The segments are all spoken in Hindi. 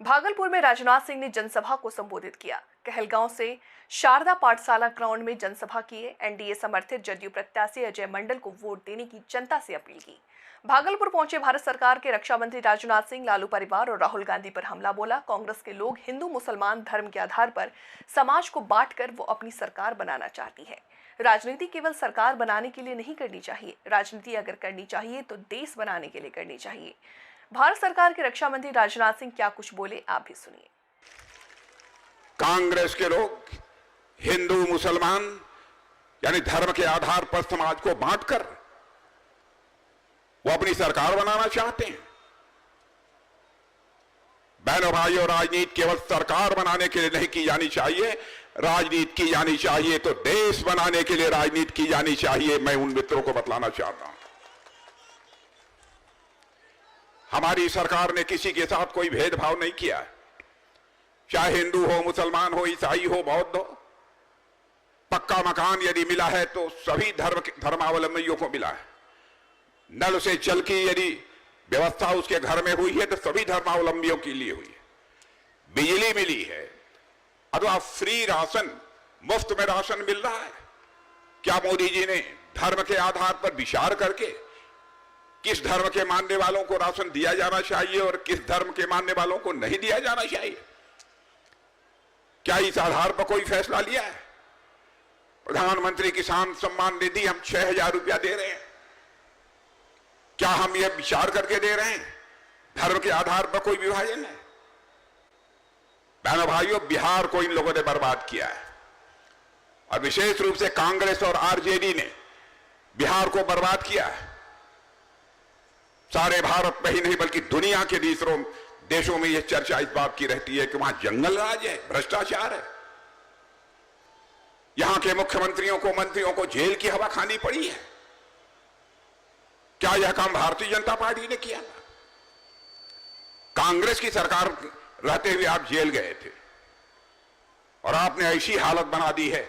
भागलपुर में राजनाथ सिंह ने जनसभा को संबोधित किया। कहलगांव से शारदा पाठशाला ग्राउंड में जनसभा किए। एनडीए समर्थित जदयू प्रत्याशी अजय मंडल को वोट देने की जनता से अपील की। भागलपुर पहुंचे भारत सरकार के रक्षा मंत्री राजनाथ सिंह लालू परिवार और राहुल गांधी पर हमला बोला। कांग्रेस के लोग हिंदू मुसलमान धर्म के आधार पर समाज को बांटकर वो अपनी सरकार बनाना चाहती है। राजनीति केवल सरकार बनाने के लिए नहीं करनी चाहिए, राजनीति अगर करनी चाहिए तो देश बनाने के लिए करनी चाहिए। भारत सरकार के रक्षा मंत्री राजनाथ सिंह क्या कुछ बोले, आप भी सुनिए। कांग्रेस के लोग हिंदू मुसलमान यानी धर्म के आधार पर समाज को बांटकर वो अपनी सरकार बनाना चाहते हैं। बहनों भाइयों, राजनीति केवल सरकार बनाने के लिए नहीं की जानी चाहिए, राजनीति की जानी चाहिए तो देश बनाने के लिए राजनीति की जानी चाहिए। मैं उन मित्रों को बतलाना चाहता हूं, हमारी सरकार ने किसी के साथ कोई भेदभाव नहीं किया, चाहे हिंदू हो, मुसलमान हो, ईसाई हो, बौद्ध हो। पक्का मकान यदि मिला है तो सभी धर्मावलंबियों को मिला है। नल से जल की यदि व्यवस्था उसके घर में हुई है तो सभी धर्मावलंबियों के लिए हुई है। बिजली मिली है अथवा फ्री राशन, मुफ्त में राशन मिल रहा है। क्या मोदी जी ने धर्म के आधार पर विचार करके किस धर्म के मानने वालों को राशन दिया जाना चाहिए और किस धर्म के मानने वालों को नहीं दिया जाना चाहिए, क्या इस आधार पर कोई फैसला लिया है? प्रधानमंत्री किसान सम्मान निधि हम 6,000 रुपया दे रहे हैं, क्या हम यह विचार करके दे रहे हैं धर्म के आधार पर कोई विभाजन है? बहनों भाइयों, बिहार को इन लोगों ने बर्बाद किया है और विशेष रूप से कांग्रेस और आरजेडी ने बिहार को बर्बाद किया है। सारे भारत में ही नहीं बल्कि दुनिया के दूसरों देशों में यह चर्चा इस बात की रहती है कि वहां जंगल राज है, भ्रष्टाचार है। यहां के मुख्यमंत्रियों को, मंत्रियों को जेल की हवा खानी पड़ी है। क्या यह काम भारतीय जनता पार्टी ने किया? कांग्रेस की सरकार रहते हुए आप जेल गए थे और आपने ऐसी हालत बना दी है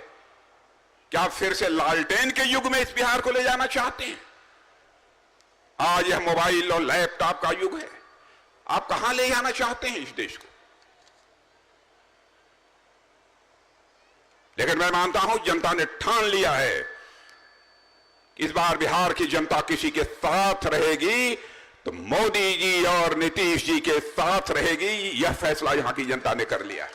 कि आप फिर से लालटेन के युग में इस बिहार को ले जाना चाहते हैं। आज यह मोबाइल और लैपटॉप का युग है। आप कहां ले जाना चाहते हैं इस देश को? लेकिन मैं मानता हूं जनता ने ठान लिया है, इस बार बिहार की जनता किसी के साथ रहेगी तो मोदी जी और नीतीश जी के साथ रहेगी। यह फैसला यहां की जनता ने कर लिया है।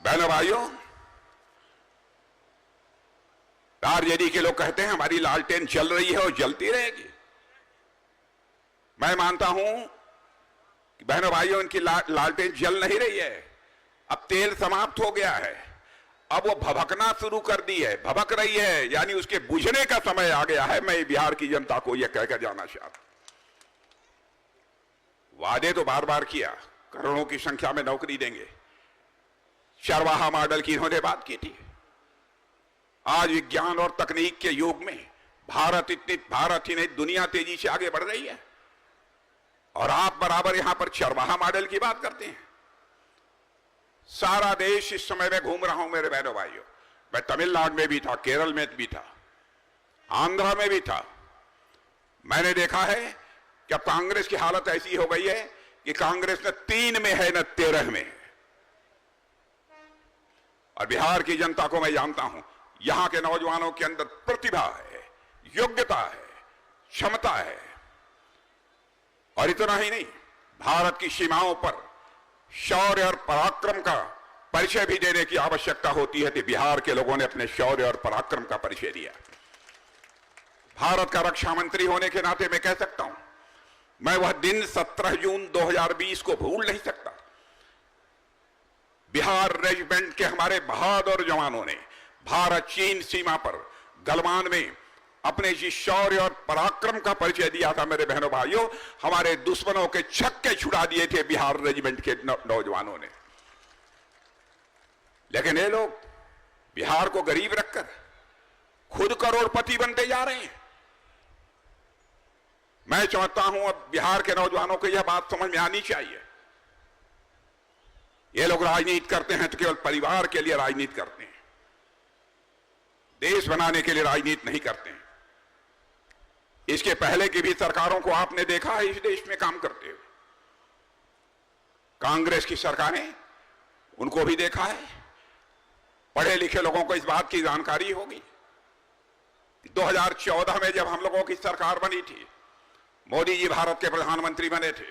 बहनों भाइयों, आरजेडी के लोग कहते हैं हमारी लालटेन जल रही है और जलती रहेगी। मैं मानता हूं कि बहनों भाइयों, इनकी लालटेन जल नहीं रही है, अब तेल समाप्त हो गया है, अब वो भभकना शुरू कर दी है, भभक रही है, यानी उसके बुझने का समय आ गया है। मैं बिहार की जनता को यह कहकर जाना चाहता हूं, वादे तो बार बार किया, करोड़ों की संख्या में नौकरी देंगे, चरवाहा मॉडल की इन्होंने बात की थी। आज विज्ञान और तकनीक के युग में भारत ही नहीं दुनिया तेजी से आगे बढ़ रही है और आप बराबर यहां पर चरवाहा मॉडल की बात करते हैं। सारा देश इस समय में घूम रहा हूं मेरे बहनों भाइयों, मैं तमिलनाडु में भी था, केरल में भी था, आंध्रा में भी था। मैंने देखा है कि अब कांग्रेस की हालत ऐसी हो गई है कि कांग्रेस न 3 में है न 13 में है। और बिहार की जनता को मैं जानता हूं, यहां के नौजवानों के अंदर प्रतिभा है, योग्यता है, क्षमता है। और इतना ही नहीं, भारत की सीमाओं पर शौर्य और पराक्रम का परिचय भी देने की आवश्यकता होती है। तो बिहार के लोगों ने अपने शौर्य और पराक्रम का परिचय दिया। भारत का रक्षा मंत्री होने के नाते मैं कह सकता हूं, मैं वह दिन 17 जून 2020 को भूल नहीं सकता। बिहार रेजिमेंट के हमारे बहादुर जवानों ने भारत चीन सीमा पर गलवान में अपने जिस शौर्य और पराक्रम का परिचय दिया था, मेरे बहनों भाइयों, हमारे दुश्मनों के छक्के छुड़ा दिए थे बिहार रेजिमेंट के नौजवानों ने। लेकिन ये लोग बिहार को गरीब रखकर खुद करोड़पति बनते जा रहे हैं। मैं चाहता हूं अब बिहार के नौजवानों को यह बात समझ में आनी चाहिए, ये लोग राजनीति करते हैं तो केवल परिवार के लिए राजनीति करते हैं, देश बनाने के लिए राजनीति नहीं करते हैं। इसके पहले की भी सरकारों को आपने देखा है इस देश में काम करते हुए। कांग्रेस की सरकारें, उनको भी देखा है। पढ़े लिखे लोगों को इस बात की जानकारी होगी। 2014 में जब हम लोगों की सरकार बनी थी, मोदी जी भारत के प्रधानमंत्री बने थे,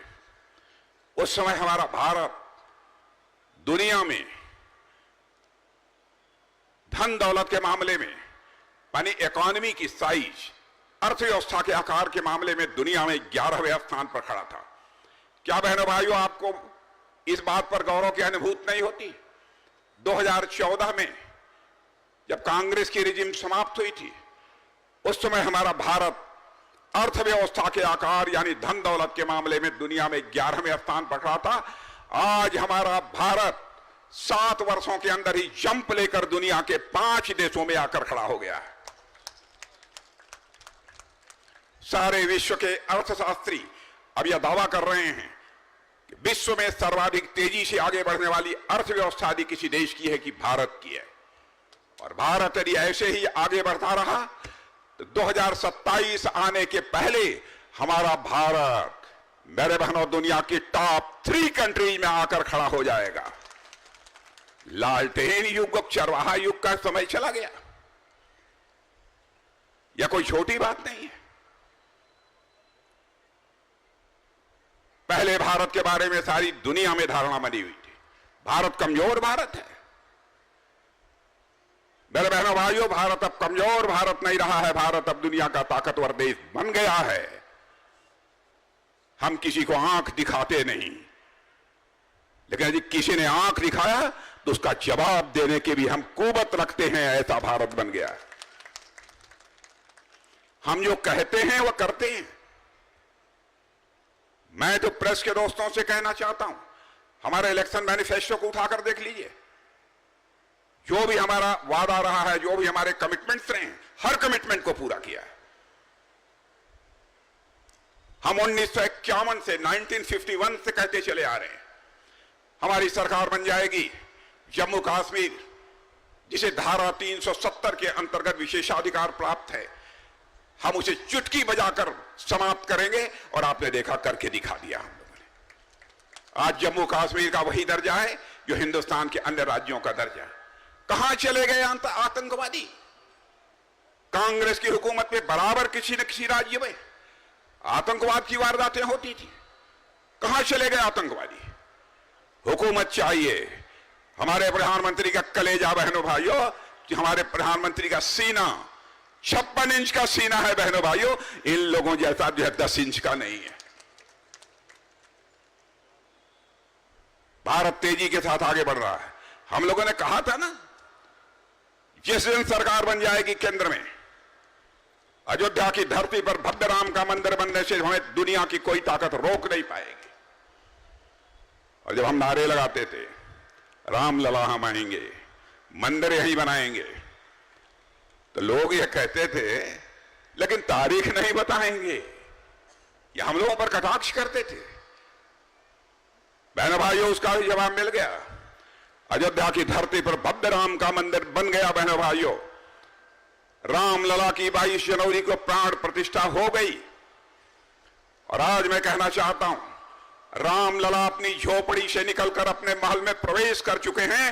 उस समय हमारा भारत दुनिया में धन दौलत के मामले में, यानी इकोनॉमी की साइज, अर्थव्यवस्था के आकार के मामले में दुनिया में 11वें स्थान पर खड़ा था। क्या बहनों भाइयों, आपको इस बात पर गौरव की अनुभूति नहीं होती? 2014 में जब कांग्रेस की रिजिम समाप्त हुई थी, उस समय हमारा भारत अर्थव्यवस्था के आकार यानी धन दौलत के मामले में दुनिया में 11वें स्थान पर खड़ा था। आज हमारा भारत 7 वर्षों के अंदर ही जंप लेकर दुनिया के 5 देशों में आकर खड़ा हो गया है। सारे विश्व के अर्थशास्त्री अब यह दावा कर रहे हैं कि विश्व में सर्वाधिक तेजी से आगे बढ़ने वाली अर्थव्यवस्था यदि किसी देश की है कि भारत की है। और भारत यदि ऐसे ही आगे बढ़ता रहा तो 2027 आने के पहले हमारा भारत, मेरे बहनों, दुनिया की टॉप 3 कंट्रीज में आकर खड़ा हो जाएगा। लालटेन युग, चरवाहा युग का समय चला गया। यह कोई छोटी बात नहीं है। पहले भारत के बारे में सारी दुनिया में धारणा बनी हुई थी, भारत कमजोर भारत है। मेरे बहनों भाइयों, भारत अब कमजोर भारत नहीं रहा है, भारत अब दुनिया का ताकतवर देश बन गया है। हम किसी को आंख दिखाते नहीं, लेकिन यदि किसी ने आंख दिखाया तो उसका जवाब देने की भी हम कुवत रखते हैं। ऐसा भारत बन गया है। हम जो कहते हैं वह करते हैं। मैं तो प्रेस के दोस्तों से कहना चाहता हूं, हमारे इलेक्शन मैनिफेस्टो को उठाकर देख लीजिए। जो भी हमारा वादा रहा है, जो भी हमारे कमिटमेंट्स रहे हैं, हर कमिटमेंट को पूरा किया है। हम 1951 से 1951 से कहते चले आ रहे हैं हमारी सरकार बन जाएगी। जम्मू कश्मीर, जिसे धारा 370 के अंतर्गत विशेषाधिकार प्राप्त है, हम उसे चुटकी बजाकर समाप्त करेंगे। और आपने देखा, करके दिखा दिया हम लोगों ने। आज जम्मू कश्मीर का वही दर्जा है जो हिंदुस्तान के अन्य राज्यों का दर्जा है। कहां चले गए आतंकवादी? कांग्रेस की हुकूमत में बराबर किसी न किसी राज्य में आतंकवाद की वारदातें होती थी। कहां चले गए आतंकवादी? हुकूमत चाहिए। हमारे प्रधानमंत्री का कलेजा बहनों भाइयों, कि हमारे प्रधानमंत्री का सीना 56 इंच का सीना है बहनों भाइयों, इन लोगों जैसा जो है 10 इंच का नहीं है। भारत तेजी के साथ आगे बढ़ रहा है। हम लोगों ने कहा था ना, जिस दिन सरकार बन जाएगी केंद्र में, अयोध्या की धरती पर भव्य राम का मंदिर बनने से हमें दुनिया की कोई ताकत रोक नहीं पाएगी। और जब हम नारे लगाते थे, राम लला हम आएंगे, मंदिर यहीं बनाएंगे, तो लोग ये कहते थे लेकिन तारीख नहीं बताएंगे। ये हम लोगों पर कटाक्ष करते थे। बहनों भाइयों, उसका भी जवाब मिल गया। अयोध्या की धरती पर भव्य राम का मंदिर बन गया। बहनों भाइयों, राम लला की 22 जनवरी को प्राण प्रतिष्ठा हो गई। और आज मैं कहना चाहता हूं, राम लला अपनी झोपड़ी से निकलकर अपने महल में प्रवेश कर चुके हैं।